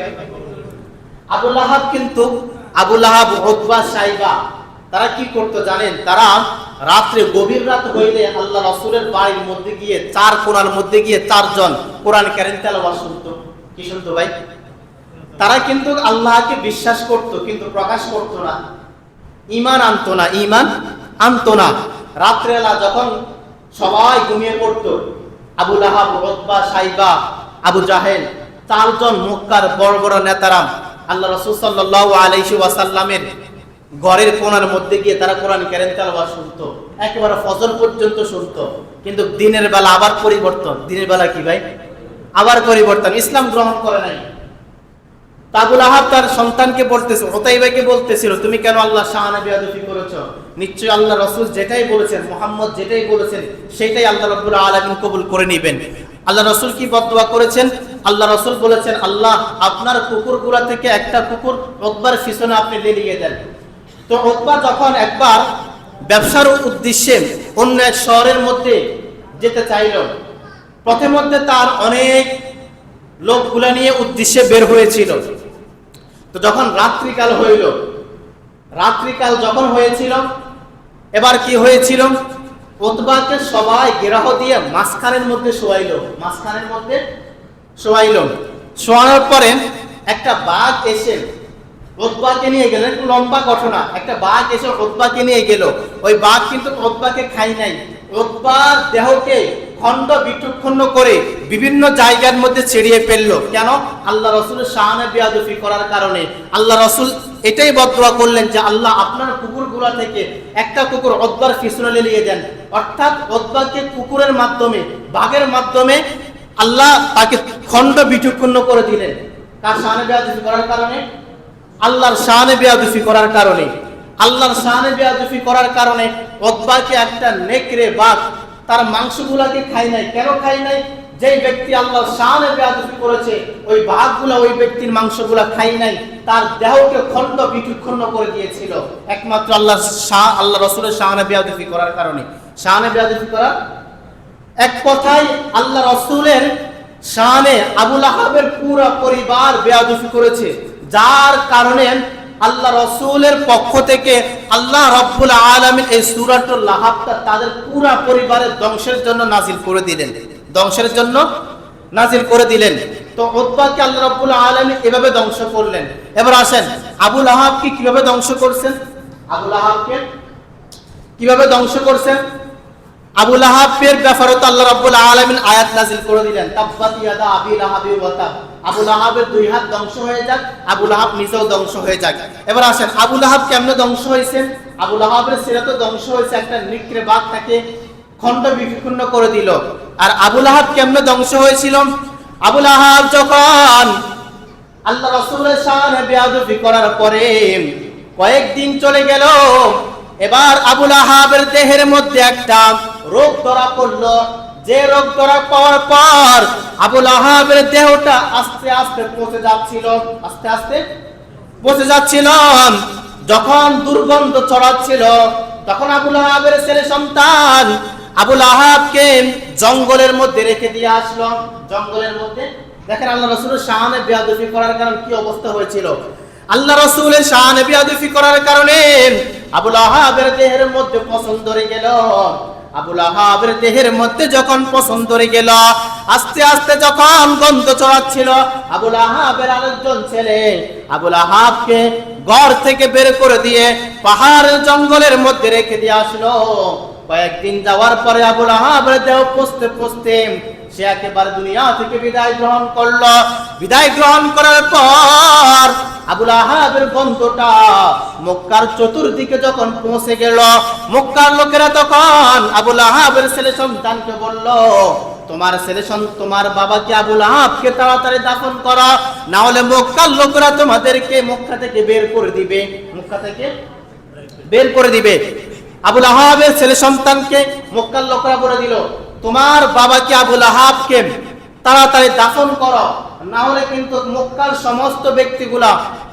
[SPEAKER 1] আবুল আহাব কিন্তু আবুল আহাব, উতবা, সাইবা তারা কি করতো জানেন? তারা রাত্রে গভীর রাত হইলে আল্লাহ রাসূলের বাড়ির মধ্যে গিয়ে চার কোণার মধ্যে গিয়ে চারজন কোরআন কারীম তেলাওয়াত শুনতো। কি শুনতো ভাই? তারা কিন্তু আল্লাহকে বিশ্বাস করত কিন্তু প্রকাশ করত না, ঈমান আনতো না, ঈমান আনতো না। রাত্রেবেলা যখন সবাই ঘুমিয়ে পড়তো, আবুল আহাব, উতবা, সাইবা, আবু জাহেল চারজন মক্কার বড় বড় নেতারা আল্লাহ রাসূল সাল্লাল্লাহু আলাইহি ওয়াসাল্লামের ঘরের কোণার মধ্যে গিয়ে তারা কোরআন কারীম তেলাওয়াত শুনতো, একেবারে ফজর পর্যন্ত শুনতো। কিন্তু দিনের বেলা আবার পরিবর্তন। দিনের বেলা কি ভাই? আবার পরিবর্তন। ইসলাম গ্রহণ করে নাই। আবুল আহাব তার সন্তানকে বলতেছে, উতাইবাকে বলতেছিল, তুমি কেন আল্লাহ শানে বেয়াদবি করেছো? নিশ্চয়ই আল্লাহ রাসূল যেটাই বলেছেন, মুহাম্মদ যেটাই বলেছেন সেটাই আল্লাহ রাব্বুল আলামিন কবুল করে নেবেন। আল্লাহ রাসূল কি বদদুয়া করেছেন? আল্লাহ রাসূল বলেছেন, আল্লাহ আপনার কুকুরগুলা থেকে একটা কুকুর উতবার পিছনে আপনি লেলিয়ে দেন। তো উতবা যখন একবার ব্যবসার উদ্দেশ্যে অন্য এক শহরের মধ্যে যেতে চাইল, প্রথমে তার অনেক লোকগুলা নিয়ে উদ্দেশ্যে বের হয়েছিল। তো যখন রাত্রিকাল হইল, রাত্রিকাল যখন হয়েছিল, এবার কি হয়েছিল? উতবাকে সবাই গেরাহ দিয়ে মাঝখানের মধ্যে শোয়াইল, মাঝখানের মধ্যে শোয়াইল। শোয়ানোর পরে একটা বাঘ এসে উতবাকে নিয়ে গেল। একটু লম্বা ঘটনা। একটা বাঘ এসে উতবাকে নিয়ে গেল। ওই বাঘ কিন্তু উতবাকে খায় নাই, উতবার দেহকে খণ্ড বিক্ষণ্ণ করে বিভিন্ন জায়গার মধ্যে ছেড়িয়ে ফেললো। কেন? আল্লাহ রাসূলের শানে বেয়াদবি করার কারণে। আল্লাহ রাসূল এটাই বদদুয়া করলেন যে আল্লাহ আপনার কুকুরগুলা থেকে একটা কুকুর উতবার পিছনে লেলিয়ে দেন। অর্থাৎ উতবাকে কুকুরের মাধ্যমে, বাঘের মাধ্যমে আল্লাহ তাকে খণ্ড বিক্ষণ্ণ করে দিলেন। তার শানে বেয়াদবি করার কারণে, আল্লাহর শানে বেয়াদবি করার কারণে, আল্লাহর শানে বেয়াদবি করার কারণে উতবাকে একটা নেকড়ে বাঘ তার মাংসগুলাকে খায় নাই। কেন খায় নাই? যেই ব্যক্তি আল্লাহর শানে বেয়াদবি করেছে ওই বাঘগুলা ওই ব্যক্তির মাংসগুলা খায় নাই, তার দেহকে খণ্ড বিক্ষণ্ণ করে দিয়েছিল একমাত্র আল্লাহ রাসূলের শানে বেয়াদবি করার কারণে। শানে বেয়াদবি করার এক কথায় আল্লাহ রাসূলের শানে আবুল আহাবের পুরো পরিবার বেয়াদবি করেছে, যার কারণে আল্লাহ রাসূলের পক্ষ থেকে আল্লাহ রাব্বুল আলামিন এই সূরাতুল লাহাবটা তাদের পুরো পরিবারের ধ্বংসের জন্য নাজিল করে দিলেন, ধ্বংসের জন্য নাজিল করে দিলেন। তো উতবাকে আল্লাহ রাব্বুল আলামিন এভাবে ধ্বংস করলেন। এবার আসেন আবুল আহাবকে কিভাবে ধ্বংস করছেন? আবুল আহাবকে কিভাবে ধ্বংস করছেন? আবুল আহাবের ব্যাপারে তো আল্লাহ রাব্বুল আলামিন আয়াত নাযিল করে দিলেন, তাব্বাত ইয়াদা আবি লাহাবি ওয়া তাব। আবুল আহাবের দুই হাত ধ্বংস হয়ে যাক, আবুল আহাব নিজেও ধ্বংস হয়ে যাক। এবার আসেন আবুল আহাব কেমনে ধ্বংস হয়েছেন? আবুল আহাবের ছেলে তো ধ্বংস হয়েছে, একটা নেকড়ে বাঘ তাকে খণ্ড বিক্ষণ্ণ করে দিল। আর আবুল আহাব কেমনে ধ্বংস হয়েছিল? আবুল আহাব যখন আল্লাহ রাসূলের শানে বেয়াদবি করার পরে কয়েকদিন চলে গেল, এবার আবুল আহাবের দেহের মধ্যে একটা রোগ ধরা পড়লো। যে রোগ ধরা পাওয়ার পর আবুল আহাবের দেহটা আস্তে আস্তে পচে যাচ্ছিল, আস্তে আস্তে পচে যাচ্ছিল। যখন দুর্গন্ধ ছড়াচ্ছিল, তখন আবুল আহাবের ছেলে সন্তান আবুল আহাবকে জঙ্গলের মধ্যে রেখে দিয়ে আসলো। জঙ্গলের মধ্যে দেখেন আল্লাহ রাসূলের শানে বেয়াদবি করার কারণে কি অবস্থা হয়েছিল। আল্লাহ রাসূলের শানে বেয়াদবি করার কারণে আবু লাহাবের দেহের মধ্যে পছন্দ ধরে গেল। আবু লাহাবের দেহের মধ্যে যখন পছন্দ ধরে গেল, আস্তে আস্তে যখন গন্ধ ছড়াচ্ছিল, আবু লাহাবের আরেকজন ছেলে আবু লাহাবকে ঘর থেকে বের করে দিয়ে পাহাড়ের জঙ্গলের মধ্যে রেখে দিয়ে আসলো। কয়েকদিন যাওয়ার পরে আবু লাহাবের দেহ পচতে পচতে সে একেবারে দুনিয়া থেকে বিদায় গ্রহণ করলো। বিদায় গ্রহণ করার পর আবু লাহাবের গন্ধটা মক্কার চতুর্দিকে যখন পৌঁছে গেল, মক্কার লোকেরা তখন আবু লাহাবের ছেলে সন্তানকে বলল, তোমার বাবাকে আবু লাহাবকে তাড়াতাড়ি দাফন করো, না হলে মক্কার লোকেরা তোমাদেরকে মক্কা থেকে বের করে দিবে, মক্কা থেকে বের করে দিবে। আবু লাহাবের ছেলে সন্তানকে মক্কার লোকেরা বলে দিল, তোমার বাবাকে আবু লাহাবকে তাড়াতাড়ি দাফন করো, না হলে কিন্তু মক্কার সমস্ত ব্যক্তিগুলা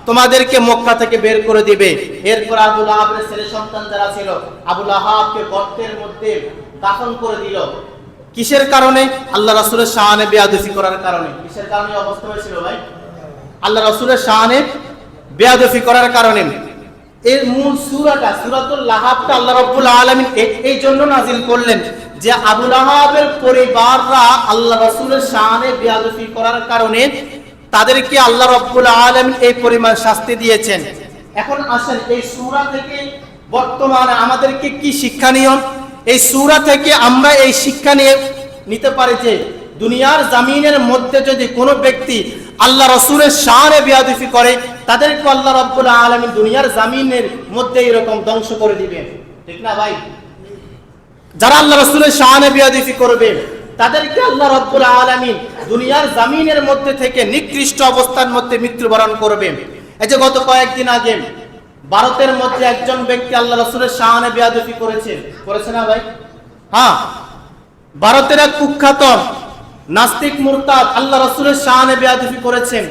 [SPEAKER 1] তোমাদেরকে মক্কা থেকে বের করে দিবে। এরপর আবু লাহাবের ছেলে সন্তান যারা ছিল আবু লাহাবকে গর্তের মধ্যে দাফন করে দিল। কিসের কারণে? আল্লাহ রাসূলের শানে বেয়াদবি করার কারণে। কিসের কারণে অবস্থা হয়েছিল ভাই? আল্লাহ রাসূলের শানে বেয়াদবি করার কারণে। এর মূল সূরাটা সূরাতুল লাহাবটা আল্লাহ রাব্বুল আলামিন এই জন্য নাযিল করলেন যে আবু লাহাবের পরিবাররা আল্লাহ রাসূলের শানে বেয়াদবি করার কারণে তাদেরকে আল্লাহ রাব্বুল আলামিন এই পরিমাণ শাস্তি দিয়েছেন। এখন আসেন এই সূরা থেকে বর্তমানে আমাদেরকে কি শিক্ষণীয়? এই সূরা থেকে আমরা এই শিক্ষা নিতে পারি যে দুনিয়ার জমিনের মধ্যে যদি কোনো ব্যক্তি আল্লাহ রাসূলের শানে বেয়াদবি করে, তাদেরকে আল্লাহ রাব্বুল আলামিন দুনিয়ার জমিনের মধ্যে এরকম ধ্বংস করে দিবেন, ঠিক না ভাই? যারা আল্লাহ রাসূলের শানে বেয়াদবি করবে তাদেরকে আল্লাহ রাব্বুল আলামিন দুনিয়ার জমিনের মধ্যে থেকে নিকৃষ্ট অবস্থার মধ্যে মৃত্যুবরণ করবে। এই যে গত কয়েকদিন আগে ভারতের মধ্যে একজন ব্যক্তি আল্লাহ রাসূলের শানে বেয়াদবি করেছে না ভাই? হ্যাঁ, ভারতের এক কুখ্যাত নাস্তিক মুরতাদ আল্লাহ রাসূলের শানে বেয়াদবি করেছেন,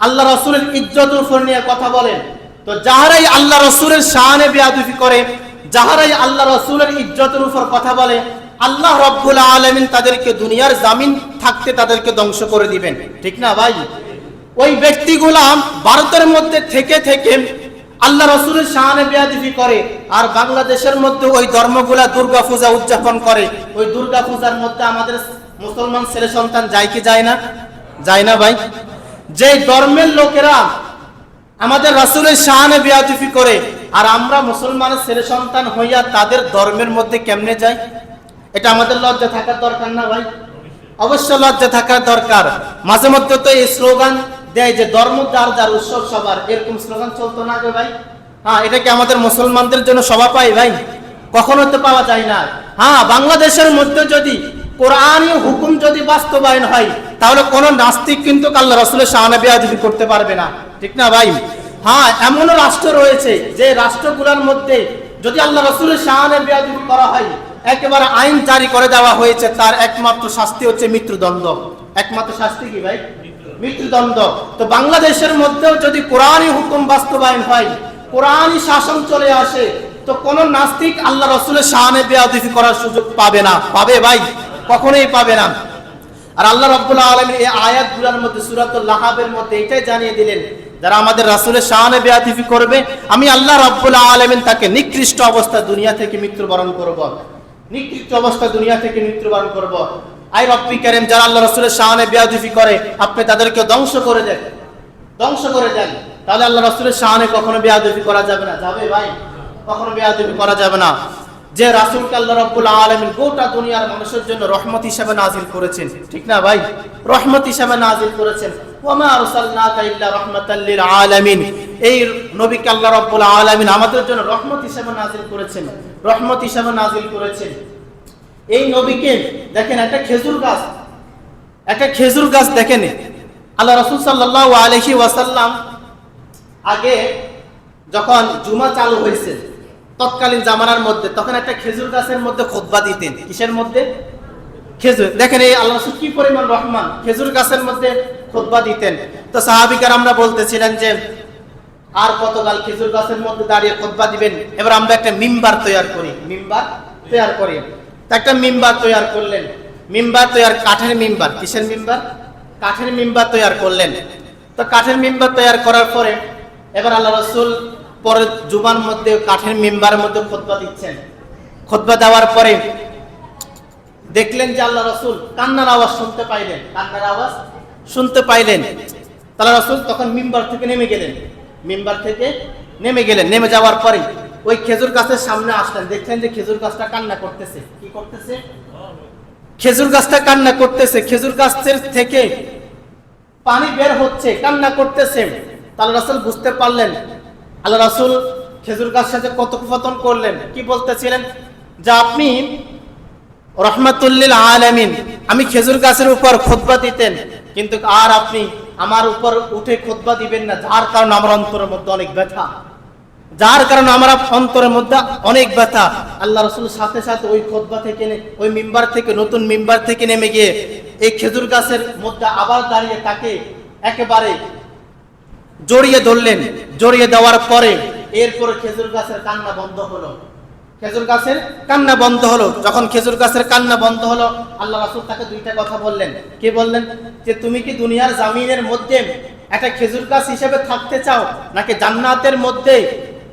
[SPEAKER 1] আল্লাহ রাসূলের ইজ্জতের উপর নিয়ে কথা বলেন। তো যাহারাই আল্লাহ রাসূলের শানে বেয়াদবি করে, যাহারাই আল্লাহ রাসূলের ইজ্জতের উপর কথা বলে, আল্লাহ রাব্বুল আলামিন তাদেরকে দুনিয়ার জমিন থাকতে তাদেরকে ধ্বংস করে দিবেন, ঠিক না ভাই? ওই ব্যক্তিগুলা ভারতের মধ্যে থেকে থেকে আল্লাহ রাসূলের শানে বেয়াদবি করে, আর বাংলাদেশের মধ্যে ওই ধর্মগুলা দুর্গা পূজা উদযাপন করে। ওই দুর্গা পূজার মধ্যে আমাদের মুসলমান ছেলে সন্তান যায় কি যায় না? যায় না ভাই? যে ধর্মের লোকেরা আমাদের রাসূলের শানে বেয়াদবি করে, আর আমরা মুসলমানের ছেলে সন্তান হইয়া তাদের ধর্মের মধ্যে কেমনে যাই? এটা আমাদের লজ্জা থাকার দরকার না ভাই? অবশ্যই লজ্জা থাকার দরকার। মাঝে মধ্যে তো এই স্লোগান দেয় যে ধর্ম যার যার উৎসব সবার, এরকম স্লোগান চলতো না আগে ভাই? হ্যাঁ, এটা কি আমাদের মুসলমানদের জন্য শোভা পায় ভাই? কখনো তো পাওয়া যায় না। হ্যাঁ, বাংলাদেশের মধ্যে যদি কোরআনী হুকুম যদি বাস্তবায়ন হয়, তাহলে কোন নাস্তিক কিন্তু আল্লাহ রাসূলের শানে বেয়াদবি করতে পারবে না, ঠিক না ভাই? হ্যাঁ, এমনও রাষ্ট্র রয়েছে যে রাষ্ট্রগুলোর মধ্যে যদি আল্লাহ রাসূলের শানে বেয়াদবি করা হয়, একেবারে আইন জারি করে দেওয়া হয়েছে, তার একমাত্র শাস্তি হচ্ছে মৃত্যুদণ্ড। একমাত্র শাস্তি কি ভাই? মৃত্যুদণ্ড। তো বাংলাদেশের মধ্যেও যদি কোরআনী হুকুম বাস্তবায়ন হয়, কোরআনী শাসন চলে আসে, তো কোন নাস্তিক আল্লাহ রাসূলের শানে বেয়াদবি করার সুযোগ পাবে না। পাবে ভাই? কখনোই পাবে না। আর আল্লাহ রাব্বুল আলামিন এই আয়াতগুলোর মধ্যে সূরাতুল লাহাবের মধ্যে এটাই জানিয়ে দিলেন, যারা আমাদের রাসূলের শানে বেয়াদবি করবে, আমি আল্লাহ রাব্বুল আলামিন তাকে নিকৃষ্ট অবস্থা দুনিয়া থেকে মৃত্যুবরণ করব। নিকৃষ্ট অবস্থা দুনিয়া থেকে মৃত্যুবরণ করব। আই রব্বি কারীম, যারা আল্লাহ রাসূলের শানে বেয়াদবি করে আপনি তাদেরকে ধ্বংস করে দেন, ধ্বংস করে দেন। তাহলে আল্লাহ রাসূলের শানে কখনো বেয়াদবি করা যাবে না। যাবে ভাই? কখনো বেয়াদবি করা যাবে না। যে রাসূলকে আল্লাহ রাব্বুল আলামিন গোটা দুনিয়ার মানুষের জন্য রহমত হিসেবে নাজিল করেছেন, ঠিক না ভাই? রহমত হিসেবে নাজিল করেছেন। ওয়া মা আরসালনাকা ইল্লা রাহমাতাল লিল আলামিন। এই নবীকে আল্লাহ রাব্বুল আলামিন আমাদের জন্য রহমত হিসেবে নাজিল করেছেন, রহমত হিসেবে নাজিল করেছেন। এই নবীকে দেখেন, একটা খেজুর গাছ দেখেন, আল্লাহ রাসূল সাল্লাল্লাহু আলাইহি ওয়াসাল্লাম আগে যখন জুমা চালু হয়েছে তৎকালীন জামানার মধ্যে, তখন একটা খেজুর গাছের মধ্যে খুতবা দিতেন। কিসের মধ্যে? খেজুর। দেখেন এই আল্লাহ রাসূল কি পরিমাণ রহমান, খেজুর গাছের মধ্যে খুতবা দিতেন। তো সাহাবীরা আমরা বলতেছিলেন যে আর কতকাল খেজুর গাছের মধ্যে দাঁড়িয়ে খুতবা দিবেন, এবার আমরা একটা মিম্বার তৈরি করি। তো একটা মিম্বার তৈরি করলেন। মিম্বার তৈরি, কাঠের মিম্বার। কিসের মিম্বার? কাঠের মিম্বার তৈরি করলেন। তো কাঠের মিম্বার তৈরি করার পরে এবার আল্লাহ রাসূল পরে জুমার মধ্যে কাঠের মিম্বারের মধ্যে খুতবা দিচ্ছেন। খুতবা দেওয়ার পরে দেখলেন যে আল্লাহ রাসূল কান্নার আওয়াজ শুনতে পাইলেন, কান্নার আওয়াজ শুনতে পাইলেন। আল্লাহ রাসূল তখন মিম্বার থেকে নেমে গেলেন, মিম্বার থেকে নেমে গেলেন। নেমে যাওয়ার পরে ওই খেজুর গাছের সামনে আসলেন, দেখলেন যে খেজুর গাছটা কান্না করতেছে। কি করতেছে? খেজুর গাছটা কান্না করতেছে। খেজুর গাছের থেকে পানি বের হচ্ছে, কান্না করতেছে। আল্লাহ রাসূল বুঝতে পারলেন। আল্লাহ রাসূল খেজুর গাছের সাথে কথোপকথন করলেন। কি বলতেছিলেন? যে আপনি রহমাতুল লিল আলামিন, আমি খেজুর গাছের উপর খুতবা দিতেন, কিন্তু আর আপনি আমার উপর উঠে খুতবা দিবেন না, যার কারণে আমার অন্তরের মধ্যে অনেক ব্যথা, যার কারণে আমার অন্তরের মধ্যে অনেক ব্যথা। আল্লাহ রাসূল সাথে সাথে ওই খুতবা থেকে, ওই মিম্বার থেকে, নতুন মিম্বার থেকে নেমে গিয়ে এই খেজুর গাছের মধ্যে আবার দাঁড়িয়ে তাকে একেবারে জড়িয়ে ধরলেন। জড়িয়ে দেওয়ার পরে এরপরে খেজুর গাছের কান্না বন্ধ হলো। খেজুর গাছের কান্না বন্ধ হলো। যখন খেজুর গাছের কান্না বন্ধ হলো, আল্লাহ রাসূল তাকে দুইটা কথা বললেন। কি বললেন? যে তুমি কি দুনিয়ার জামিনের মধ্যে একটা খেজুর গাছ হিসেবে থাকতে চাও, নাকি জান্নাতের মধ্যে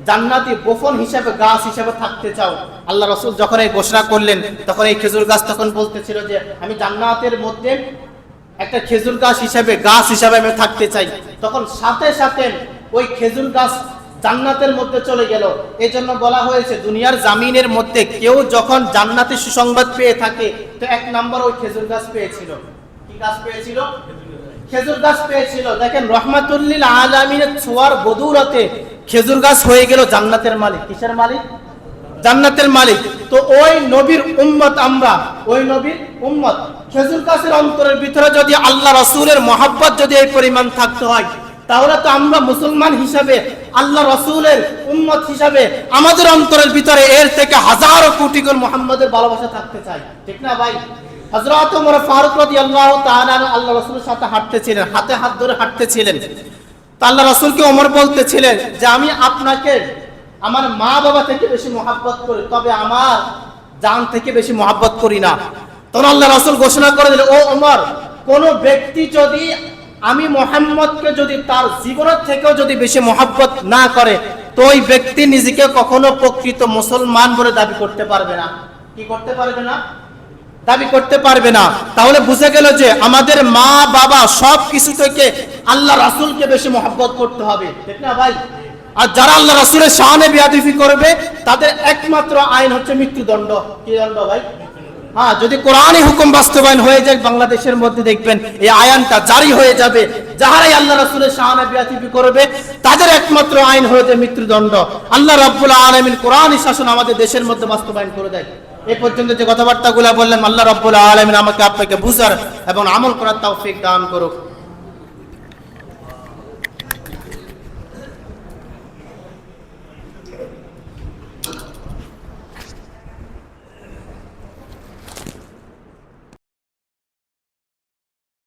[SPEAKER 1] জান্নাতি বফন হিসেবে গাছ হিসেবে থাকতে চাও? আল্লাহ রাসূল যখন এই ঘোষণা করলেন, তখন এই খেজুর গাছ তখন বলতেছিল যে আমি জান্নাতের মধ্যে একটা খেজুর গাছ হিসেবে, গাছ হিসেবে আমি থাকতে চাই। তখন সাথে সাথে ওই খেজুর গাছ জান্নাতের মধ্যে চলে গেল। এই জন্য বলা হয়েছে দুনিয়ার জামিনের মধ্যে কেউ যখন জান্নাতের সুসংবাদ পেয়ে থাকে, তো এক নম্বর ওই খেজুর গাছ পেয়েছিল। কি গাছ পেয়েছিল? খেজুর গাছ পেয়েছিল। দেখেন, রহমাতুল লিল আলামিনের ছোঁয়ার বদৌলতে খেজুর গাছ হয়ে গেল জান্নাতের মালিক। কিসের মালিক? জান্নাতের মালিক। তো ওই নবীর উম্মত আমরা, ওই নবীর উম্মত। খেজুর গাছের অন্তরের ভিতরে যদি আল্লাহ রাসূলের মহব্বত যদি এই পরিমাণ থাকতে হয়, তাহলে তো আমরা মুসলমান হিসাবে, আল্লাহ রাসূলের উম্মত হিসাবে আমাদের অন্তরের ভিতরে এর থেকে হাজারো কোটি গুণ মুহাম্মাদের ভালোবাসা থাকতে চাই। ঠিক না ভাই? হযরত ওমর ফারুক রাদিয়াল্লাহু তাআলা আল্লাহ রাসূলের সাথে হাঁটতেছিলেন, হাতে হাত ধরে হাঁটতেছিলেন। তো আল্লাহ রাসূলকে ওমর বলতেছিলেন যে আমি আপনাকে আমার মা বাবা থেকে বেশি মহব্বত করি, তবে আমার জান থেকে বেশি মহব্বত করি না। তখন আল্লাহ রাসূল ঘোষণা করে দিলেন, ও ওমর, কোন ব্যক্তি যদি আমি মুহাম্মদকে যদি তার জীবনের থেকেও যদি বেশি মহব্বত না করে, তো ওই ব্যক্তি নিজেকে কখনো প্রকৃত মুসলমান বলে দাবি করতে পারবে না। কি করতে পারবে না? দাবি করতে পারবে না। তাহলে বুঝে গেল যে আমাদের মা বাবা সব কিছু থেকে আল্লাহ রাসূলকে বেশি মহব্বত করতে হবে। ঠিক না ভাই? আর যারা আল্লাহ রাসূলের শানে বেয়াদবি করবে, তাদের একমাত্র আইন হচ্ছে মৃত্যুদণ্ড। কি দণ্ড ভাই? হ্যাঁ, যদি কোরআনী হুকুম বাস্তবায়ন হয়ে যায় বাংলাদেশের মধ্যে, দেখবেন এই আইনটা জারি হয়ে যাবে। যারাই আল্লাহ রাসূলের শানে বেয়াদবি করবে, তাদের একমাত্র আইন হয়ে যায় মৃত্যুদণ্ড। আল্লাহ রাব্বুল আলামিন কোরআনী শাসন আমাদের দেশের মধ্যে বাস্তবায়ন করে দেয়। এই পর্যন্ত যে কথাবার্তাগুলো বললাম, আল্লাহ রাব্বুল আলামিন আমাকে আপনাকে বুঝার এবং আমল করার তৌফিক দান করুক।